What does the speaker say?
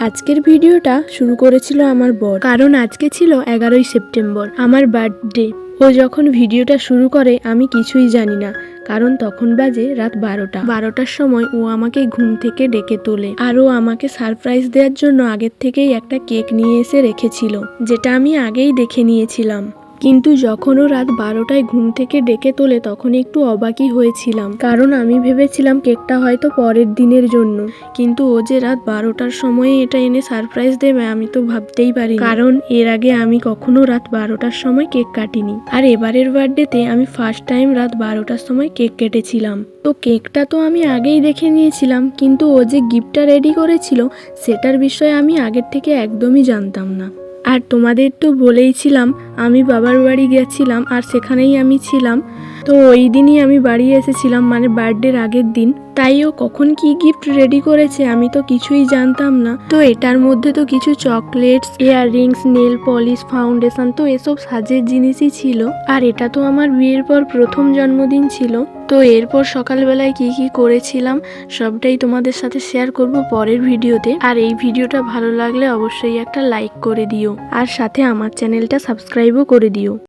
আজকের ভিডিওটা শুরু করেছিল আমার বর, কারণ আজকে ছিল 11ই সেপ্টেম্বর আমার বার্থডে। ও যখন ভিডিওটা শুরু করে আমি কিছুই জানি না, কারণ তখন বাজে রাত 12টার সময় ও আমাকে ঘুম থেকে ডেকে তোলে। আর ও আমাকে সারপ্রাইজ দেওয়ার জন্য আগের থেকেই একটা কেক নিয়ে এসে রেখেছিল, যেটা আমি আগেই দেখে নিয়েছিলাম। কিন্তু যখন ও রাত 12টায় ঘুম থেকে ডেকে তোলে তখন একটু অবাকই হয়েছিলাম, কারণ আমি ভেবেছিলাম কেকটা হয়তো পরের দিনের জন্য। কিন্তু ও যে রাত 12টার সময়ে এটা এনে সারপ্রাইজ দেবে আমি তো ভাবতেই পারি, কারণ এর আগে আমি কখনো রাত 12টার সময় কেক কাটিনি। আর এবারের বার্থডেতে আমি ফার্স্ট টাইম রাত 12টার সময় কেক কেটেছিলাম। তো কেকটা তো আমি আগেই দেখে নিয়েছিলাম, কিন্তু ও যে গিফটটা রেডি করেছিল সেটার বিষয়ে আমি আগের থেকে একদমই জানতাম না। আর তোমাদের তো বলেইছিলাম আমি বাবার বাড়ি গেছিলাম আর সেখানেই আমি ছিলাম। তো ওই দিনই আমি বাড়ি এসেছিলাম, মানে বার্থডের আগের দিন। তাই ও কখন কি গিফট রেডি করেছে আমি তো কিছুই জানতাম না। তো এটার মধ্যে তো কিছু chocolates, earrings, nail polish, foundation, তো এসব সাজের জিনিসই ছিল। আর এটা তো আমার বিয়ের পর প্রথম জন্মদিন ছিল। তো এরপর সকালবেলায় কি কি করেছিলাম সবটাই তোমাদের সাথে শেয়ার করব পরের ভিডিওতে। আর এই ভিডিওটা ভালো লাগলে অবশ্যই একটা লাইক করে দিও, আর সাথে আমার চ্যানেলটা সাবস্ক্রাইবও করে দিও।